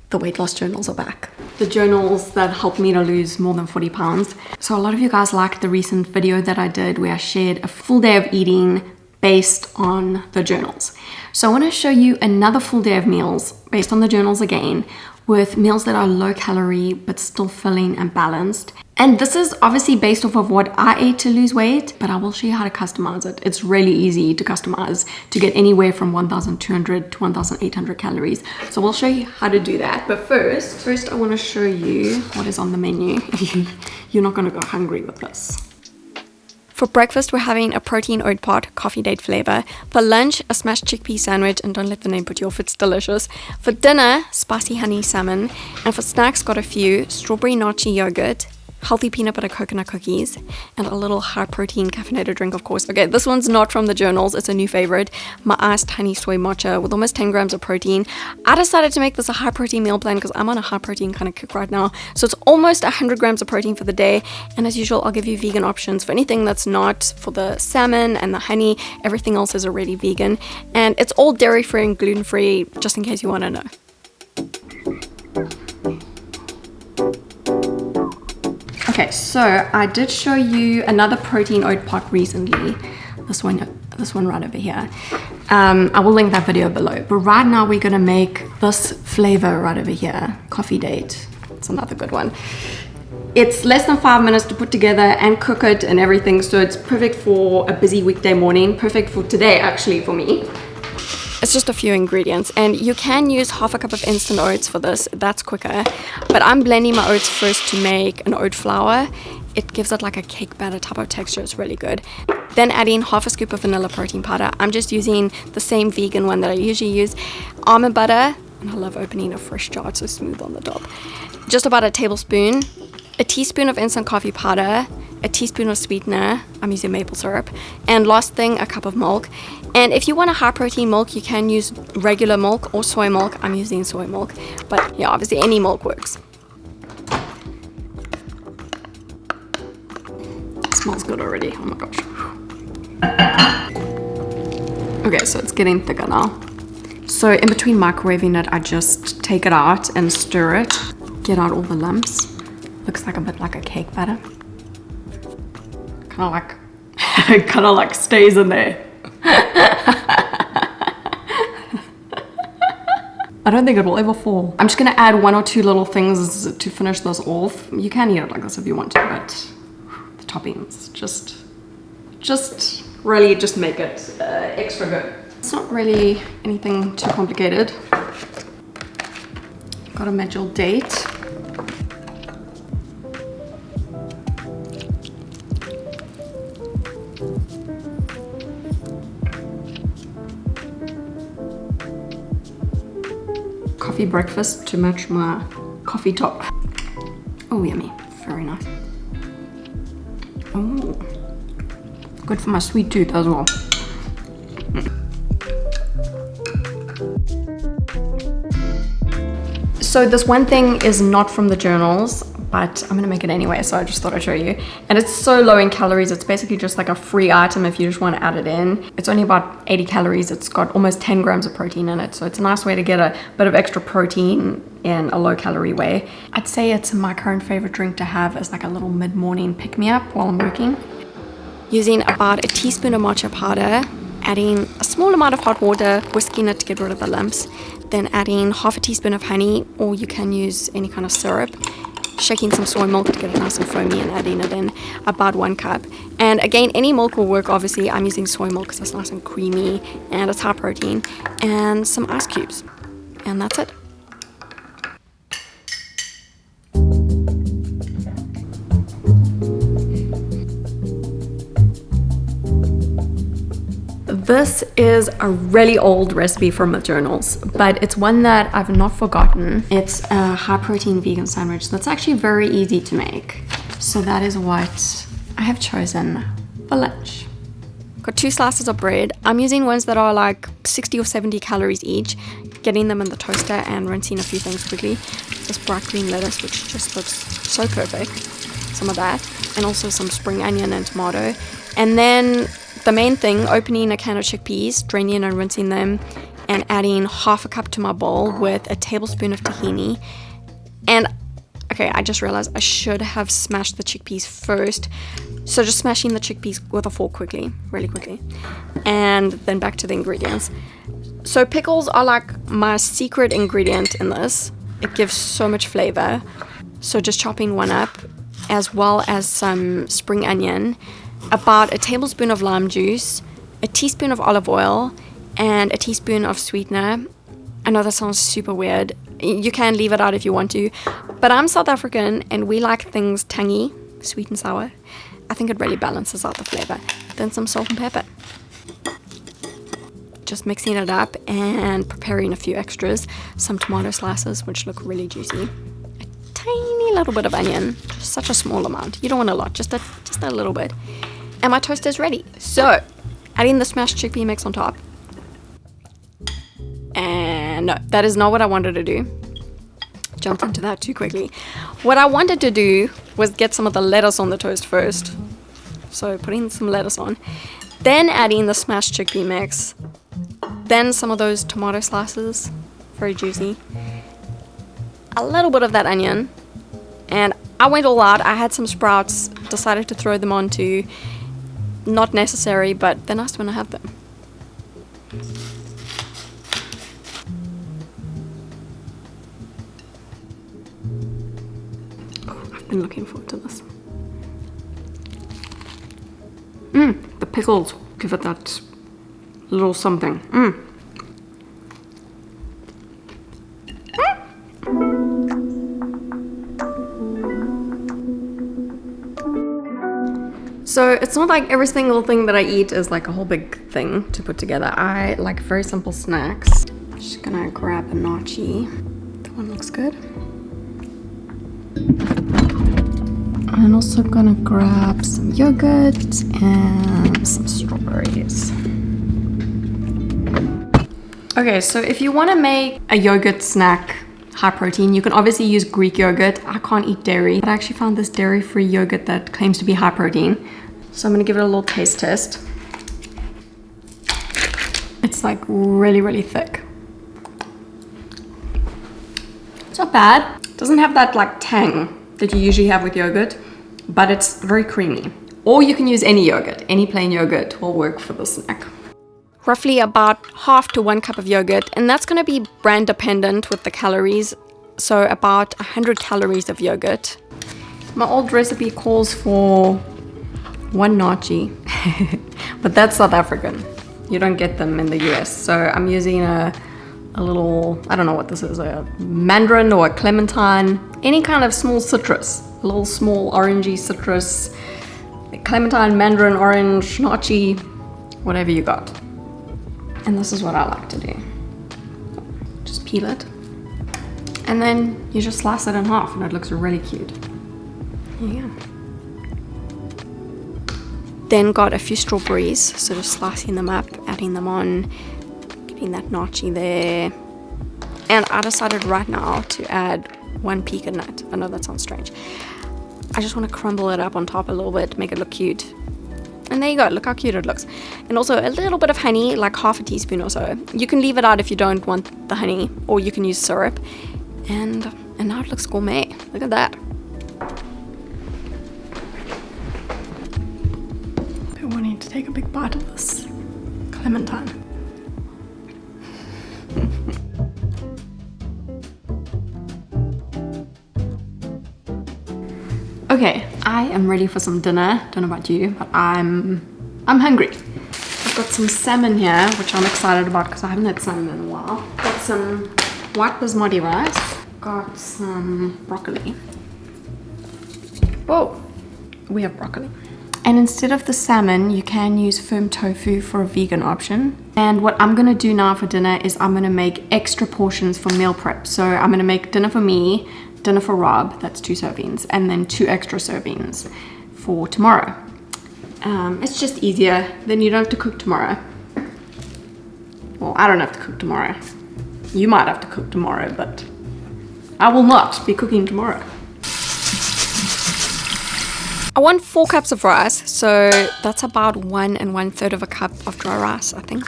The weight loss journals are back. The journals that helped me to lose more than 40 pounds. So a lot of you guys liked the recent video that I did where I shared a full day of eating based on the journals. So I want to show you another full day of meals based on the journals again, with meals that are low calorie but still filling and balanced. And this is obviously based off of what I ate to lose weight, but I will show you how to customize it. It's really easy to customize to get anywhere from 1,200 to 1,800 calories. So we'll show you how to do that. But first I want to show you what is on the menu. You're not going to go hungry with this. For breakfast, we're having a protein oat pot, coffee date flavor. For lunch, a smashed chickpea sandwich, and don't let the name put you off, it's delicious. For dinner, spicy honey salmon. And for snacks, got a few: strawberry nachi yogurt, healthy peanut butter coconut cookies, and a little high protein caffeinated drink, of course. Okay, this one's not from the journals, it's a new favorite. My iced honey soy matcha with almost 10 grams of protein. I decided to make this a high protein meal plan because I'm on a high protein kind of kick right now. So it's almost 100 grams of protein for the day. And as usual, I'll give you vegan options for anything that's not for the salmon and the honey. Everything else is already vegan. And it's all dairy-free and gluten-free, just in case you want to know. Okay, so I did show you another protein oat pot recently. This one right over here. I will link that video below. But right now we're gonna make this flavor right over here, coffee date. It's another good one. It's less than 5 minutes to put together and cook it and everything, so it's perfect for a busy weekday morning. Perfect for today, actually, for me. It's just a few ingredients, and you can use half a cup of instant oats for this. That's quicker, but I'm blending my oats first to make an oat flour. It gives it like a cake batter type of texture. It's really good. Then adding half a scoop of vanilla protein powder. I'm just using the same vegan one that I usually use. Almond butter, and I love opening a fresh jar. It's so smooth on the top. Just about a tablespoon. A teaspoon of instant coffee powder, a teaspoon of sweetener, I'm using maple syrup, and last thing, a cup of milk. And if you want a high protein milk, you can use regular milk or soy milk. I'm using soy milk, but yeah, obviously any milk works. It smells good already, oh my gosh. Okay, so it's getting thicker now. So in between microwaving it, I just take it out and stir it, get out all the lumps. Looks like a bit like a cake batter. Kind of like stays in there. I don't think it will ever fall. I'm just gonna add 1 or 2 little things to finish this off. You can eat it like this if you want to, but the toppings just really just make it extra good. It's not really anything too complicated. Got a medjool date. Coffee breakfast to match my coffee top. Oh, yummy. Very nice. Oh, good for my sweet tooth as well. So this one thing is not from the journals, but I'm gonna make it anyway, so I just thought I'd show you. And it's so low in calories, it's basically just like a free item if you just want to add it in. It's only about 80 calories, it's got almost 10 grams of protein in it, so it's a nice way to get a bit of extra protein in a low calorie way. I'd say it's my current favorite drink to have as like a little mid-morning pick-me-up while I'm working. Using about a teaspoon of matcha powder, adding a small amount of hot water, whisking it to get rid of the lumps, then adding half a teaspoon of honey, or you can use any kind of syrup, shaking some soy milk to get it nice and foamy and adding it in, about 1 cup. And again, any milk will work. Obviously I'm using soy milk because it's nice and creamy and it's high protein, and some ice cubes, and that's it. This is a really old recipe from the journals, but it's one that I've not forgotten. It's a high protein vegan sandwich that's actually very easy to make. So that is what I have chosen for lunch. Got 2 slices of bread. I'm using ones that are like 60 or 70 calories each, getting them in the toaster and rinsing a few things quickly. This bright green lettuce, which just looks so perfect. Some of that, and also some spring onion and tomato. And then the main thing, opening a can of chickpeas, draining and rinsing them, and adding half a cup to my bowl with a tablespoon of tahini. And okay, I just realized I should have smashed the chickpeas first. So just smashing the chickpeas with a fork quickly, really quickly. And then back to the ingredients. So pickles are like my secret ingredient in this. It gives so much flavor. So just chopping one up, as well as some spring onion, about a tablespoon of lime juice, a teaspoon of olive oil, and a teaspoon of sweetener. I know that sounds super weird. You can leave it out if you want to, but I'm South African and we like things tangy, sweet and sour. I think it really balances out the flavor. Then some salt and pepper. Just mixing it up and preparing a few extras. Some tomato slices, which look really juicy. A tiny little bit of onion, just such a small amount. You don't want a lot, just a little bit. And my toast is ready. So, adding the smashed chickpea mix on top. And no, that is not what I wanted to do. Jumped into that too quickly. What I wanted to do was get some of the lettuce on the toast first. So putting some lettuce on. Then adding the smashed chickpea mix. Then some of those tomato slices. Very juicy. A little bit of that onion. And I went all out. I had some sprouts. Decided to throw them on too. Not necessary, but they're nice when I have them. I've been looking forward to this. The pickles give it that little something. So it's not like every single thing that I eat is like a whole big thing to put together. I like very simple snacks. Just gonna grab a nachi. That one looks good. I'm also gonna grab some yogurt and some strawberries. Okay, so if you want to make a yogurt snack high protein, you can obviously use Greek yogurt. I can't eat dairy, but I actually found this dairy-free yogurt that claims to be high protein. So I'm gonna give it a little taste test. It's like really, really thick. It's not bad. It doesn't have that like tang that you usually have with yogurt, but it's very creamy. Or you can use any yogurt. Any plain yogurt will work for the snack. Roughly about half to 1 cup of yogurt, and that's going to be brand dependent with the calories. So about 100 calories of yogurt. My old recipe calls for 1 nachi, but that's South African. You don't get them in the US. So I'm using a little, I don't know what this is, a mandarin or a clementine, any kind of small citrus, a little small orangey citrus, clementine, mandarin, orange, nachi, whatever you got. And this is what I like to do. Just peel it. And then you just slice it in half and it looks really cute. There you go. Then got a few strawberries, so just slicing them up, adding them on, getting that nachi there. And I decided right now to add 1 pecan nut. I know that sounds strange. I just want to crumble it up on top a little bit, make it look cute. And there you go, look how cute it looks. And also a little bit of honey, like half a teaspoon or so. You can leave it out if you don't want the honey, or you can use syrup. And now it looks gourmet. Look at that. Been wanting to take a big bite of this clementine. Okay, I am ready for some dinner. Don't know about you, but I'm hungry. I've got some salmon here, which I'm excited about because I haven't had salmon in a while. Got some white basmati rice. Got some broccoli. Whoa, we have broccoli. And instead of the salmon, you can use firm tofu for a vegan option. And what I'm gonna do now for dinner is I'm gonna make extra portions for meal prep. So I'm gonna make dinner for me, dinner for Rob, that's 2 servings, and then 2 extra servings for tomorrow. It's just easier, then you don't have to cook tomorrow. Well, I don't have to cook tomorrow. You might have to cook tomorrow, but I will not be cooking tomorrow. I want 4 cups of rice, so that's about 1 1/3 of a cup of dry rice, I think.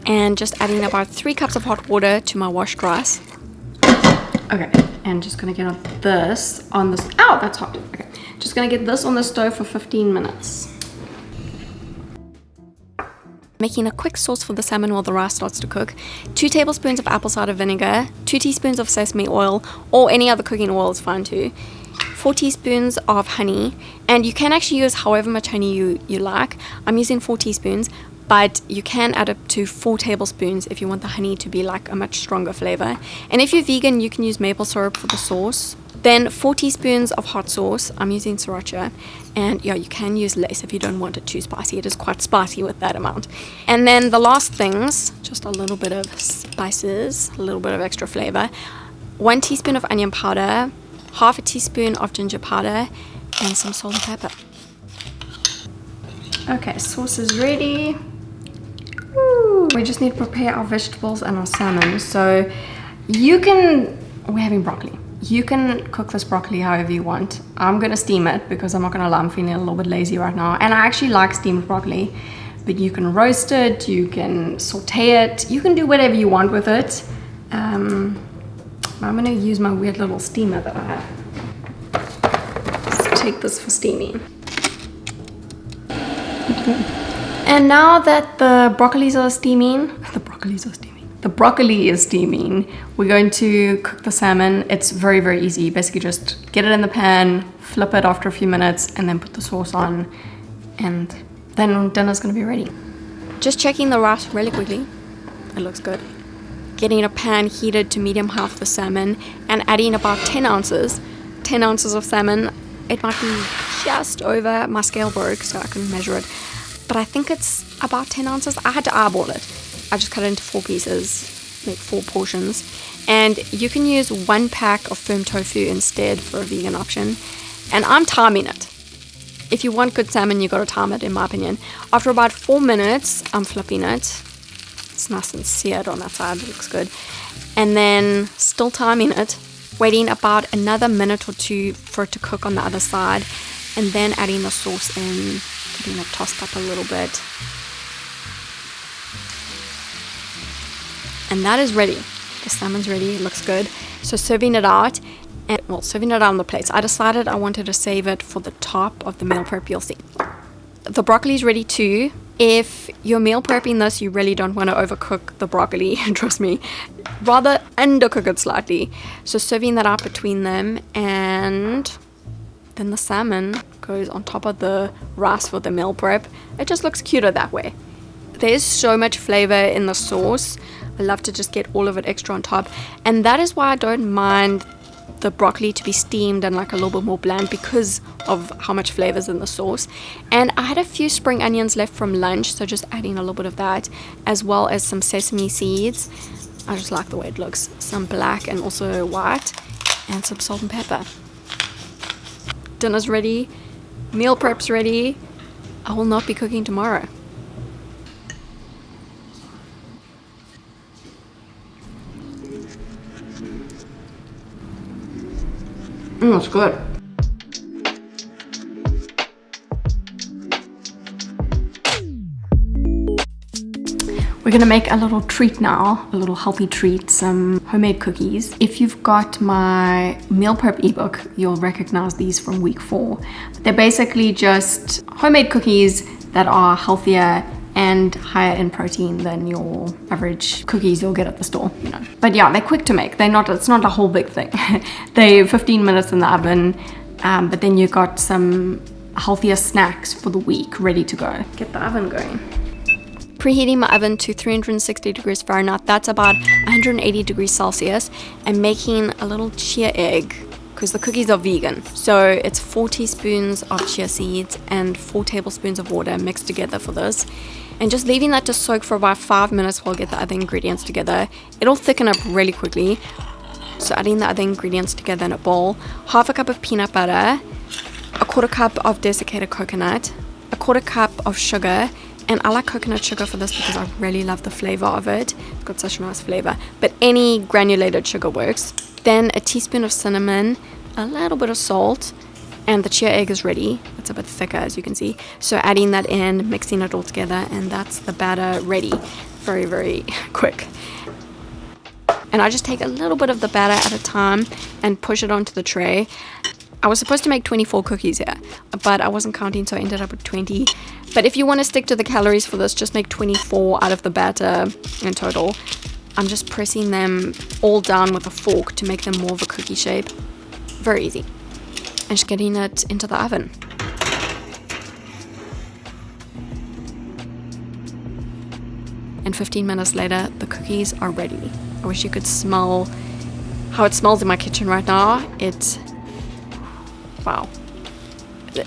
and just adding about 3 cups of hot water to my washed rice. Okay, and just gonna get this on this, ow, that's hot. Okay, just gonna get this on the stove for 15 minutes. Making a quick sauce for the salmon while the rice starts to cook. 2 tablespoons of apple cider vinegar, 2 teaspoons of sesame oil, or any other cooking oil is fine too. 4 teaspoons of honey, and you can actually use however much honey you like. I'm using 4 teaspoons, but you can add up to 4 tablespoons if you want the honey to be like a much stronger flavor. And if you're vegan, you can use maple syrup for the sauce. Then 4 teaspoons of hot sauce. I'm using sriracha, and yeah, you can use less if you don't want it too spicy. It is quite spicy with that amount. And then the last things, just a little bit of spices, a little bit of extra flavor. 1 teaspoon of onion powder, half a teaspoon of ginger powder, and some salt and pepper. Okay, sauce is ready. Woo. We just need to prepare our vegetables and our salmon. So we're having broccoli. You can cook this broccoli however you want. I'm gonna steam it because I'm not gonna lie, I'm feeling a little bit lazy right now. And I actually like steamed broccoli, but you can roast it, you can saute it, you can do whatever you want with it. I'm gonna use my weird little steamer that I have. Let's take this for steaming. And now that the broccoli is steaming, we're going to cook the salmon. It's very, very easy. Basically just get it in the pan, flip it after a few minutes, and then put the sauce on, and then dinner's gonna be ready. Just checking the rice really quickly. It looks good. Getting a pan heated to medium high for the salmon, and adding about 10 ounces of salmon. It might be just over, my scale broke so I couldn't measure it, but I think it's about 10 ounces. I had to eyeball it. I just cut it into 4 pieces, like 4 portions. And you can use 1 pack of firm tofu instead for a vegan option. And I'm timing it. If you want good salmon, you gotta time it, in my opinion. After about 4 minutes, I'm flipping it. It's nice and seared on that side, it looks good. And then still timing it, waiting about another minute or 2 for it to cook on the other side, and then adding the sauce in, getting it tossed up a little bit. And that is ready. The salmon's ready, it looks good. So serving it out, serving it out on the plates. I decided I wanted to save it for the top of the meal prep, you'll see. The broccoli is ready too. If you're meal prepping this, you really don't want to overcook the broccoli, trust me. Rather undercook it slightly. So serving that out between them, and then the salmon goes on top of the rice for the meal prep. It just looks cuter that way. There's so much flavor in the sauce. I love to just get all of it extra on top, and that is why I don't mind the broccoli to be steamed and like a little bit more bland, because of how much flavors in the sauce. And I had a few spring onions left from lunch, so just adding a little bit of that, as well as some sesame seeds. I just like the way it looks. Some black and also white, and some salt and pepper. Dinner's ready, meal prep's ready. I will not be cooking tomorrow. It's good. We're gonna make a little treat now, a little healthy treat, some homemade cookies. If you've got my meal prep ebook, you'll recognize these from week 4. They're basically just homemade cookies that are healthier and higher in protein than your average cookies you'll get at the store, you know. But yeah, they're quick to make. It's not a whole big thing. They're 15 minutes in the oven, but then you've got some healthier snacks for the week ready to go. Get the oven going. Preheating my oven to 360 degrees Fahrenheit, that's about 180 degrees Celsius, and making a little chia egg, because the cookies are vegan. So it's 4 teaspoons of chia seeds and 4 tablespoons of water mixed together for this. And just leaving that to soak for about 5 minutes while I get the other ingredients together. It'll thicken up really quickly. So adding the other ingredients together in a bowl. Half a cup of peanut butter, a 1/4 cup of desiccated coconut, a 1/4 cup of sugar. And I like coconut sugar for this because I really love the flavor of it. It's got such a nice flavor. But any granulated sugar works. Then a teaspoon of cinnamon, a little bit of salt, and the chia egg is ready. It's a bit thicker, as you can see. So adding that in, mixing it all together, and that's the batter ready. very, very quick. And I just take a little bit of the batter at a time and push it onto the tray. I was supposed to make 24 cookies here, but I wasn't counting, so I ended up with 20. But if you want to stick to the calories for this, just make 24 out of the batter in total. I'm just pressing them all down with a fork to make them more of a cookie shape. Very easy. And just getting it into the oven. And 15 minutes later, the cookies are ready. I wish you could smell how it smells in my kitchen right now. It's, wow.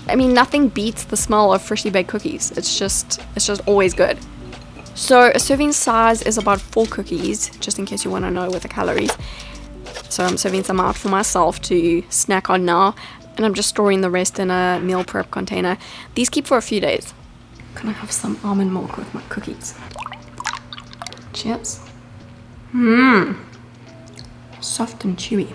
I mean, nothing beats the smell of freshly baked cookies. It's just always good. So a serving size is about 4 cookies, just in case you want to know with the calories. So I'm serving some out for myself to snack on now, and I'm just storing the rest in a meal prep container. These keep for a few days. Can I have some almond milk with my cookies? Cheers. Soft and chewy.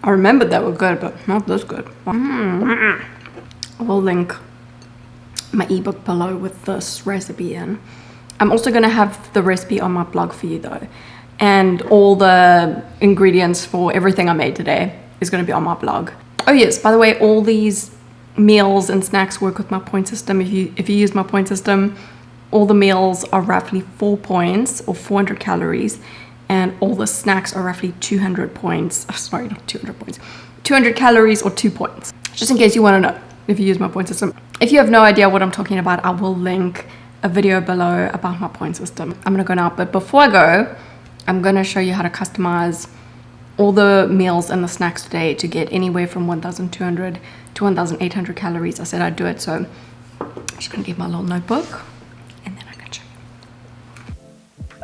I remembered they were good, but not this good. I will link my ebook below with this recipe in. I'm also going to have the recipe on my blog for you though. And all the ingredients for everything I made today is going to be on my blog. Oh yes, by the way, all these meals and snacks work with my point system. If you use my point system, all the meals are roughly 4 points or 400 calories. And all the snacks are roughly 200 points. Oh, sorry, not 200 points. 200 calories or 2 points. Just in case you want to know if you use my point system. If you have no idea what I'm talking about, I will link a video below about my point system. I'm going to go now, but before I go, I'm going to show you how to customize all the meals and the snacks today to get anywhere from 1,200 to 1,800 calories. I said I'd do it, so I'm just going to get my little notebook.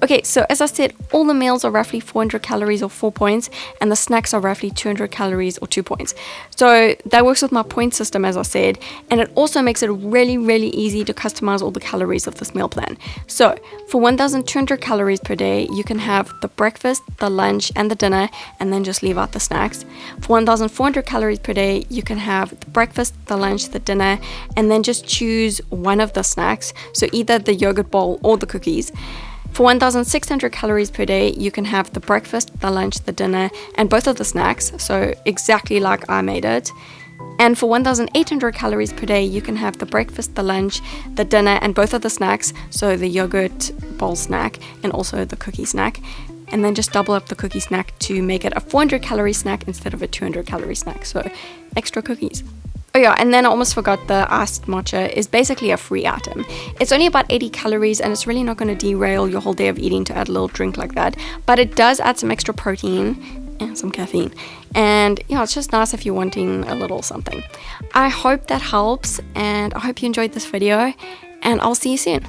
Okay, so as I said, all the meals are roughly 400 calories or 4 points, and the snacks are roughly 200 calories or 2 points. So that works with my point system, as I said, and it also makes it really, really easy to customize all the calories of this meal plan. So for 1,200 calories per day, you can have the breakfast, the lunch, and the dinner, and then just leave out the snacks. For 1,400 calories per day, you can have the breakfast, the lunch, the dinner, and then just choose one of the snacks, so either the yogurt bowl or the cookies. For 1,600 calories per day, you can have the breakfast, the lunch, the dinner, and both of the snacks, so exactly like I made it. And for 1,800 calories per day, you can have the breakfast, the lunch, the dinner, and both of the snacks, so the yogurt bowl snack and also the cookie snack. And then just double up the cookie snack to make it a 400 calorie snack instead of a 200 calorie snack, so extra cookies. Oh yeah, and then I almost forgot, the iced matcha is basically a free item. It's only about 80 calories and it's really not going to derail your whole day of eating to add a little drink like that. But it does add some extra protein and some caffeine. And you know, it's just nice if you're wanting a little something. I hope that helps, and I hope you enjoyed this video, and I'll see you soon.